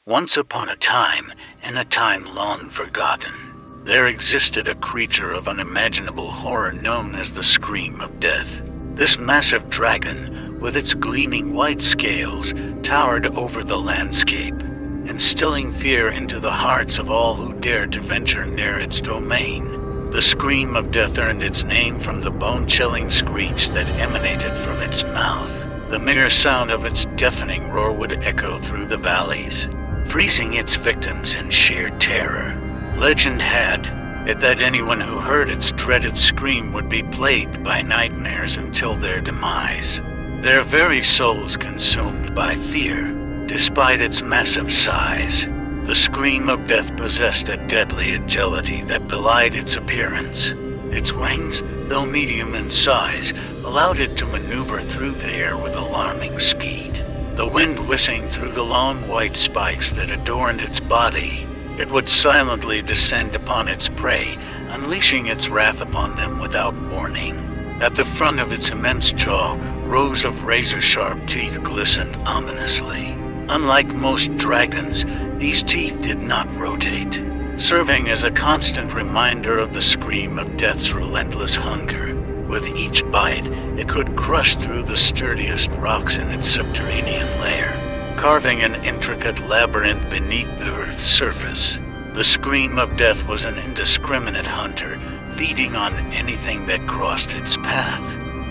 Once upon a time, in a time long forgotten, there existed a creature of unimaginable horror known as the Scream of Death. This massive dragon, with its gleaming white scales, towered over the landscape, instilling fear into the hearts of all who dared to venture near its domain. The Scream of Death earned its name from the bone-chilling screech that emanated from its mouth. The mere sound of its deafening roar would echo through the valleys, freezing its victims in sheer terror. Legend had it that anyone who heard its dreaded scream would be plagued by nightmares until their demise, their very souls consumed by fear. Despite its massive size, the Scream of Death possessed a deadly agility that belied its appearance. Its wings, though medium in size, allowed it to maneuver through the air with alarming speed. The wind whistling through the long white spikes that adorned its body, it would silently descend upon its prey, unleashing its wrath upon them without warning. At the front of its immense jaw, rows of razor-sharp teeth glistened ominously. Unlike most dragons, these teeth did not rotate, serving as a constant reminder of the Scream of Death's relentless hunger. With each bite, it could crush through the sturdiest rocks in its subterranean lair, carving an intricate labyrinth beneath the Earth's surface. The Scream of Death was an indiscriminate hunter, feeding on anything that crossed its path.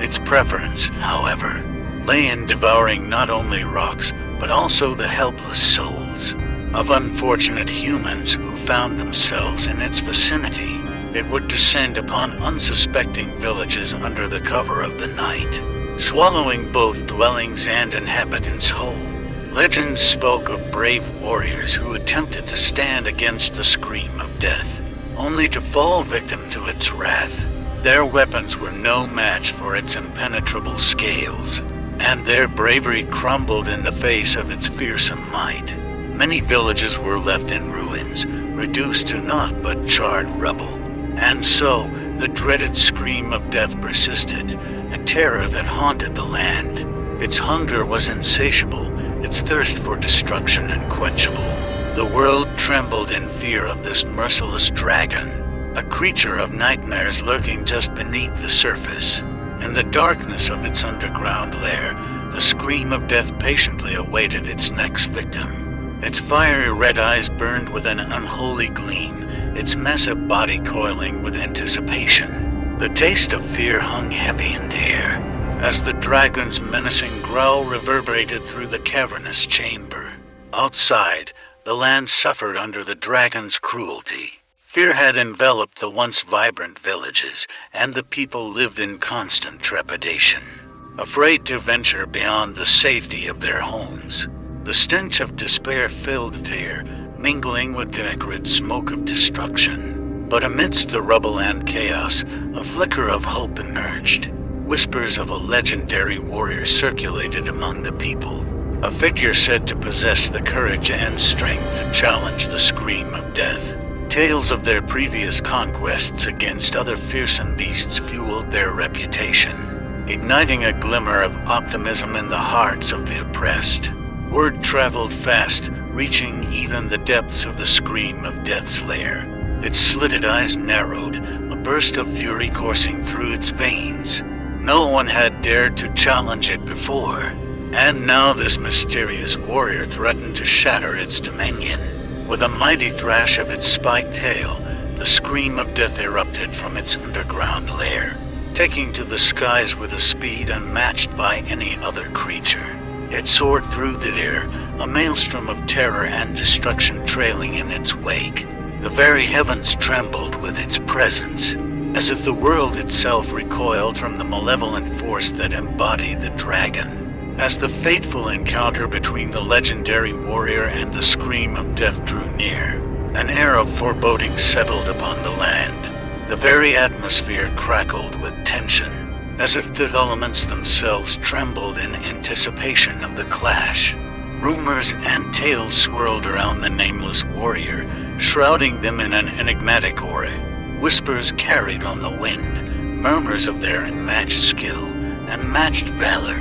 Its preference, however, lay in devouring not only rocks, but also the helpless souls of unfortunate humans who found themselves in its vicinity. It would descend upon unsuspecting villages under the cover of the night, swallowing both dwellings and inhabitants whole. Legends spoke of brave warriors who attempted to stand against the Scream of Death, only to fall victim to its wrath. Their weapons were no match for its impenetrable scales, and their bravery crumbled in the face of its fearsome might. Many villages were left in ruins, reduced to naught but charred rubble. And so, the dreaded Scream of Death persisted, a terror that haunted the land. Its hunger was insatiable, its thirst for destruction unquenchable. The world trembled in fear of this merciless dragon, a creature of nightmares lurking just beneath the surface. In the darkness of its underground lair, the Scream of Death patiently awaited its next victim. Its fiery red eyes burned with an unholy gleam, its massive body coiling with anticipation. The taste of fear hung heavy in the air, as the dragon's menacing growl reverberated through the cavernous chamber. Outside, the land suffered under the dragon's cruelty. Fear had enveloped the once vibrant villages, and the people lived in constant trepidation, afraid to venture beyond the safety of their homes. The stench of despair filled the air, mingling with the acrid smoke of destruction. But amidst the rubble and chaos, a flicker of hope emerged. Whispers of a legendary warrior circulated among the people, a figure said to possess the courage and strength to challenge the Scream of Death. Tales of their previous conquests against other fearsome beasts fueled their reputation, igniting a glimmer of optimism in the hearts of the oppressed. Word traveled fast, reaching even the depths of the Scream of Death's lair. Its slitted eyes narrowed, a burst of fury coursing through its veins. No one had dared to challenge it before, and now this mysterious warrior threatened to shatter its dominion. With a mighty thrash of its spiked tail, the Scream of Death erupted from its underground lair, taking to the skies with a speed unmatched by any other creature. It soared through the air, a maelstrom of terror and destruction trailing in its wake. The very heavens trembled with its presence, as if the world itself recoiled from the malevolent force that embodied the dragon. As the fateful encounter between the legendary warrior and the Scream of Death drew near, an air of foreboding settled upon the land. The very atmosphere crackled with tension, as if the elements themselves trembled in anticipation of the clash. Rumors and tales swirled around the nameless warrior, shrouding them in an enigmatic aura. Whispers carried on the wind, murmurs of their unmatched skill, unmatched valor,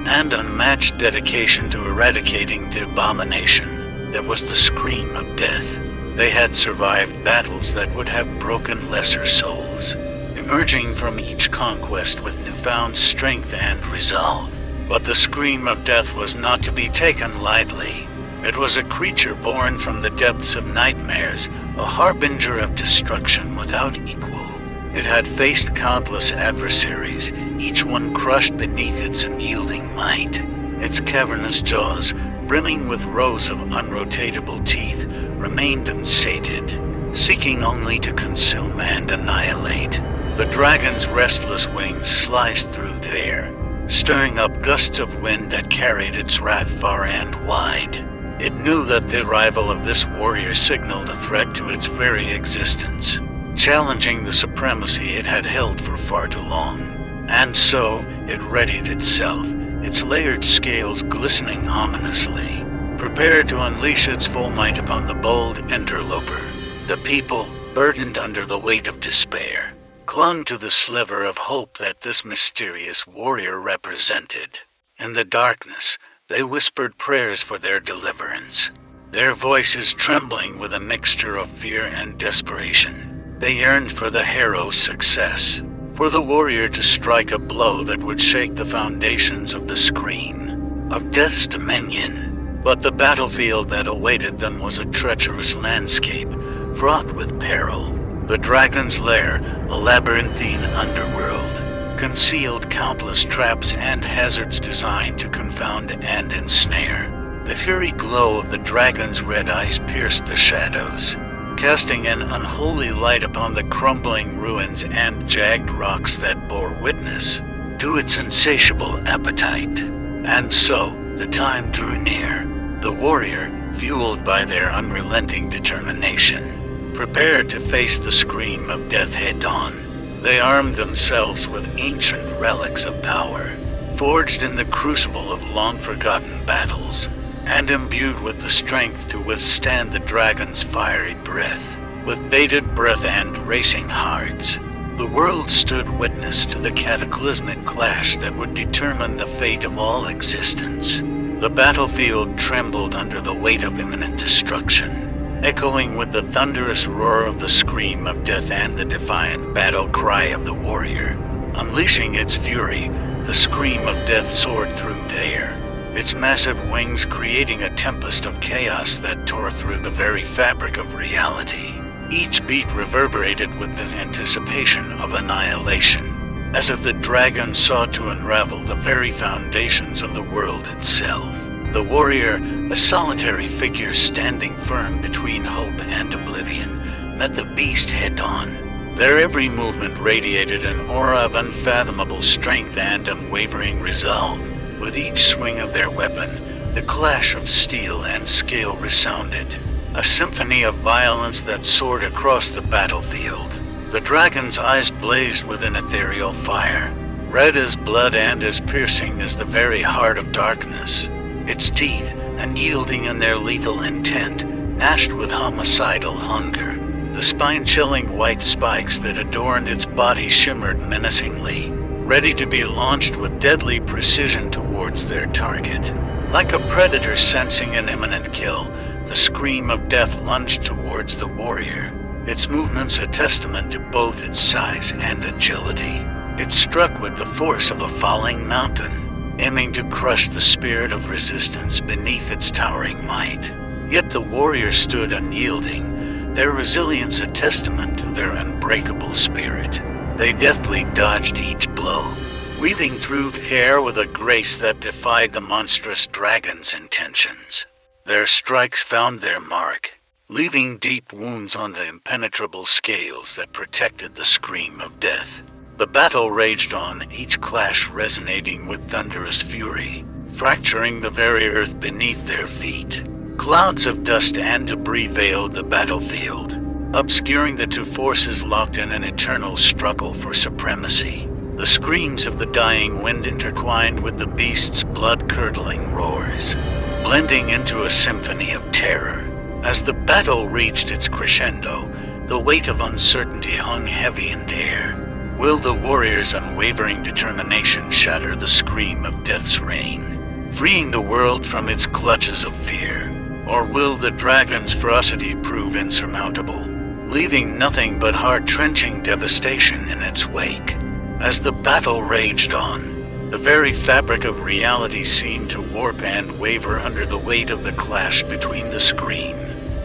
and unmatched dedication to eradicating the abomination. there was the scream of death. They had survived battles that would have broken lesser souls, emerging from each conquest with newfound strength and resolve. But the scream of death was not to be taken lightly. It was a creature born from the depths of nightmares, a harbinger of destruction without equal. It had faced countless adversaries, each one crushed beneath its unyielding might. Its cavernous jaws, brimming with rows of unrotatable teeth, remained unsated, seeking only to consume and annihilate. The dragon's restless wings sliced through the air, stirring up gusts of wind that carried its wrath far and wide. It knew that the arrival of this warrior signaled a threat to its very existence, challenging the supremacy it had held for far too long. And so it readied itself, its layered scales glistening ominously, prepared to unleash its full might upon the bold interloper. The people, burdened under the weight of despair, clung to the sliver of hope that this mysterious warrior represented. In the darkness, they whispered prayers for their deliverance, their voices trembling with a mixture of fear and desperation. They yearned for the hero's success, for the warrior to strike a blow that would shake the foundations of the screen, of death's dominion. But the battlefield that awaited them was a treacherous landscape, fraught with peril. The dragon's lair, a labyrinthine underworld, concealed countless traps and hazards designed to confound and ensnare. The fiery glow of the dragon's red eyes pierced the shadows, casting an unholy light upon the crumbling ruins and jagged rocks that bore witness to its insatiable appetite. And so, the time drew near. The warrior, fueled by their unrelenting determination, prepared to face the scream of death head-on. They armed themselves with ancient relics of power, forged in the crucible of long-forgotten battles, and imbued with the strength to withstand the dragon's fiery breath. With bated breath and racing hearts, the world stood witness to the cataclysmic clash that would determine the fate of all existence. The battlefield trembled under the weight of imminent destruction, echoing with the thunderous roar of the scream of death and the defiant battle cry of the warrior. Unleashing its fury, the scream of death soared through the air, its massive wings creating a tempest of chaos that tore through the very fabric of reality. Each beat reverberated with the anticipation of annihilation, as if the dragon sought to unravel the very foundations of the world itself. The warrior, a solitary figure standing firm between hope and oblivion, met the beast head-on. Their every movement radiated an aura of unfathomable strength and unwavering resolve. With each swing of their weapon, the clash of steel and scale resounded, a symphony of violence that soared across the battlefield. The dragon's eyes blazed with an ethereal fire, red as blood and as piercing as the very heart of darkness. Its teeth, unyielding in their lethal intent, gnashed with homicidal hunger. The spine-chilling white spikes that adorned its body shimmered menacingly, ready to be launched with deadly precision towards their target. Like a predator sensing an imminent kill, the scream of death lunged towards the warrior, its movements a testament to both its size and agility. It struck with the force of a falling mountain, aiming to crush the spirit of resistance beneath its towering might. Yet the warrior stood unyielding, their resilience a testament to their unbreakable spirit. They deftly dodged each blow, weaving through the air with a grace that defied the monstrous dragon's intentions. Their strikes found their mark, leaving deep wounds on the impenetrable scales that protected the scream of death. The battle raged on, each clash resonating with thunderous fury, fracturing the very earth beneath their feet. Clouds of dust and debris veiled the battlefield, obscuring the two forces locked in an eternal struggle for supremacy. The screams of the dying wind intertwined with the beast's blood-curdling roars, blending into a symphony of terror. As the battle reached its crescendo, the weight of uncertainty hung heavy in the air. Will the warrior's unwavering determination shatter the scream of death's reign, freeing the world from its clutches of fear? Or will the dragon's ferocity prove insurmountable, leaving nothing but heart-wrenching devastation in its wake? As the battle raged on, the very fabric of reality seemed to warp and waver under the weight of the clash between the scream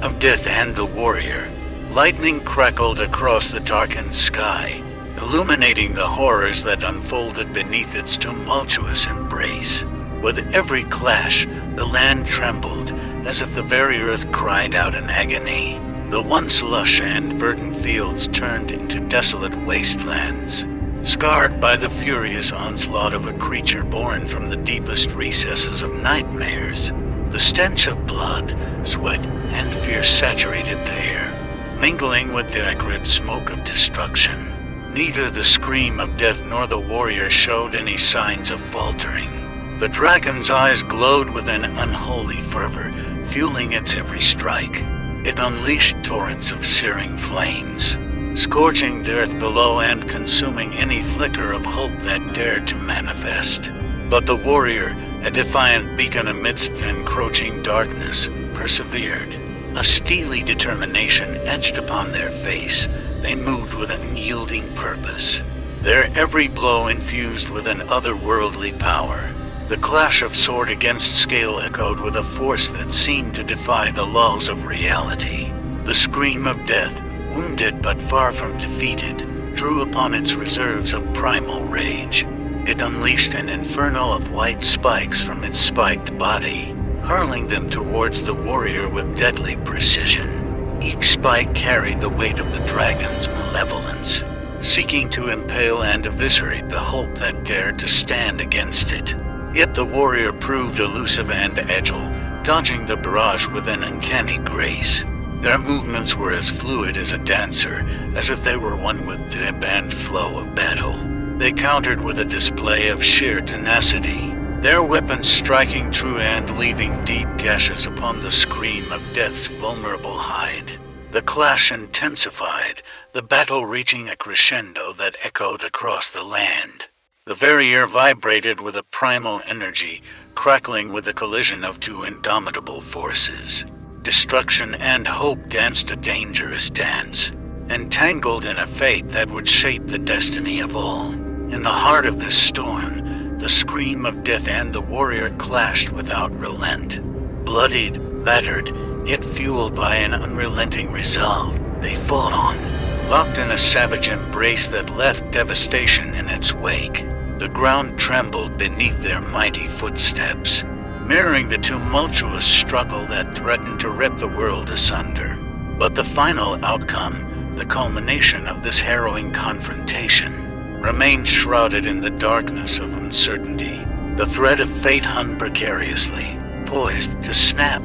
of death and the warrior. Lightning crackled across the darkened sky, illuminating the horrors that unfolded beneath its tumultuous embrace. With every clash, the land trembled, as if the very earth cried out in agony. The once lush and verdant fields turned into desolate wastelands, scarred by the furious onslaught of a creature born from the deepest recesses of nightmares. The stench of blood, sweat, and fear saturated the air, mingling with the acrid smoke of destruction. Neither the scream of death nor the warrior showed any signs of faltering. The dragon's eyes glowed with an unholy fervor, fueling its every strike. It unleashed torrents of searing flames, scorching the earth below and consuming any flicker of hope that dared to manifest. But the warrior, a defiant beacon amidst the encroaching darkness, persevered. A steely determination etched upon their face. They moved with an unyielding purpose, their every blow infused with an otherworldly power. The clash of sword against scale echoed with a force that seemed to defy the laws of reality. The scream of death, wounded but far from defeated, drew upon its reserves of primal rage. It unleashed an inferno of white spikes from its spiked body, hurling them towards the warrior with deadly precision. Each spike carried the weight of the dragon's malevolence, seeking to impale and eviscerate the hope that dared to stand against it. Yet the warrior proved elusive and agile, dodging the barrage with an uncanny grace. Their movements were as fluid as a dancer, as if they were one with the ebb and flow of battle. They countered with a display of sheer tenacity, their weapons striking true and leaving deep gashes upon the scream of death's vulnerable hide. The clash intensified, the battle reaching a crescendo that echoed across the land. The very air vibrated with a primal energy, crackling with the collision of two indomitable forces. Destruction and hope danced a dangerous dance, entangled in a fate that would shape the destiny of all. In the heart of this storm, the scream of death and the warrior clashed without relent. Bloodied, battered, yet fueled by an unrelenting resolve, they fought on, locked in a savage embrace that left devastation in its wake. The ground trembled beneath their mighty footsteps, mirroring the tumultuous struggle that threatened to rip the world asunder. But the final outcome, the culmination of this harrowing confrontation, remained shrouded in the darkness of uncertainty. The thread of fate hung precariously, poised to snap,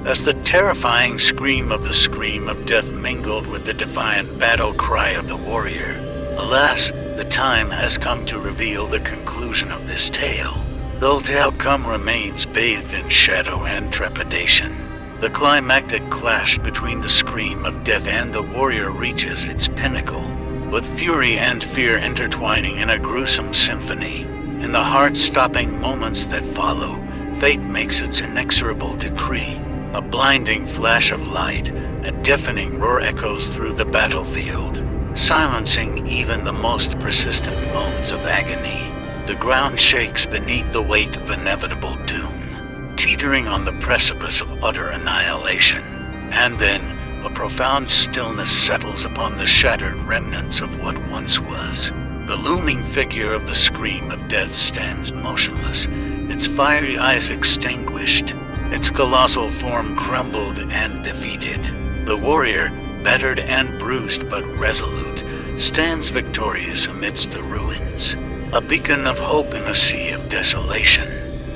as the terrifying scream of death mingled with the defiant battle cry of the warrior. Alas, the time has come to reveal the conclusion of this tale, though the outcome remains bathed in shadow and trepidation. The climactic clash between the scream of death and the warrior reaches its pinnacle, with fury and fear intertwining in a gruesome symphony. In the heart-stopping moments that follow, fate makes its inexorable decree. A blinding flash of light, a deafening roar echoes through the battlefield, silencing even the most persistent moans of agony. The ground shakes beneath the weight of inevitable doom, teetering on the precipice of utter annihilation. And then, a profound stillness settles upon the shattered remnants of what once was. The looming figure of the scream of death stands motionless, its fiery eyes extinguished, its colossal form crumbled and defeated. The warrior, battered and bruised but resolute, stands victorious amidst the ruins, a beacon of hope in a sea of desolation.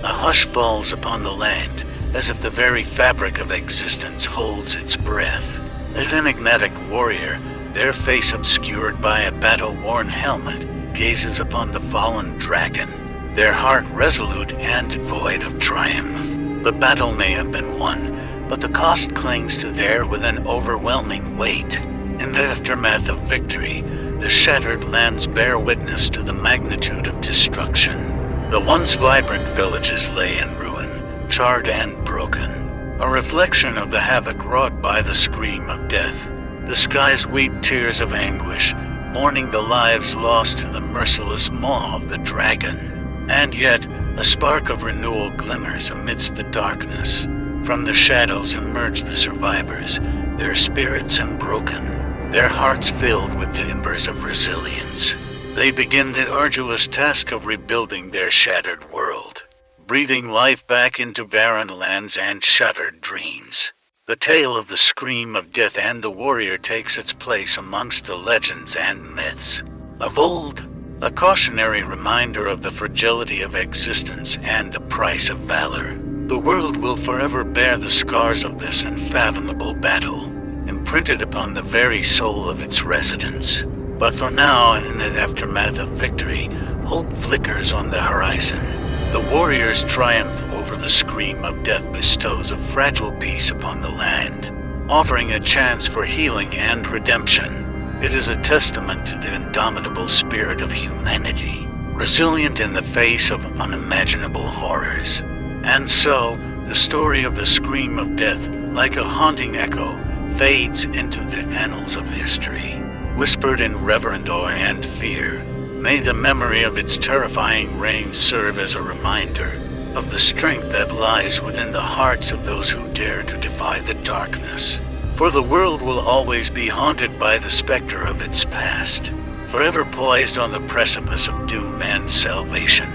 A hush falls upon the land, as if the very fabric of existence holds its breath. The enigmatic warrior, their face obscured by a battle-worn helmet, gazes upon the fallen dragon, their heart resolute and void of triumph. The battle may have been won, but the cost clings to the air with an overwhelming weight. In the aftermath of victory, the shattered lands bear witness to the magnitude of destruction. The once vibrant villages lay in ruin, charred and broken. a reflection of the havoc wrought by the scream of death. The skies weep tears of anguish, mourning the lives lost to the merciless maw of the dragon. And yet, a spark of renewal glimmers amidst the darkness. From the shadows emerge the survivors, their spirits unbroken, their hearts filled with the embers of resilience. They begin the arduous task of rebuilding their shattered world, breathing life back into barren lands and shattered dreams. The tale of the scream of death and the warrior takes its place amongst the legends and myths of old, a cautionary reminder of the fragility of existence and the price of valor. The world will forever bear the scars of this unfathomable battle, imprinted upon the very soul of its residents. But for now, in the aftermath of victory, hope flickers on the horizon. The warrior's triumph over the scream of death bestows a fragile peace upon the land, offering a chance for healing and redemption. It is a testament to the indomitable spirit of humanity, resilient in the face of unimaginable horrors. And so, the story of the scream of death, like a haunting echo, fades into the annals of history, whispered in reverent awe and fear. May the memory of its terrifying reign serve as a reminder of the strength that lies within the hearts of those who dare to defy the darkness. For the world will always be haunted by the specter of its past, forever poised on the precipice of doom and salvation.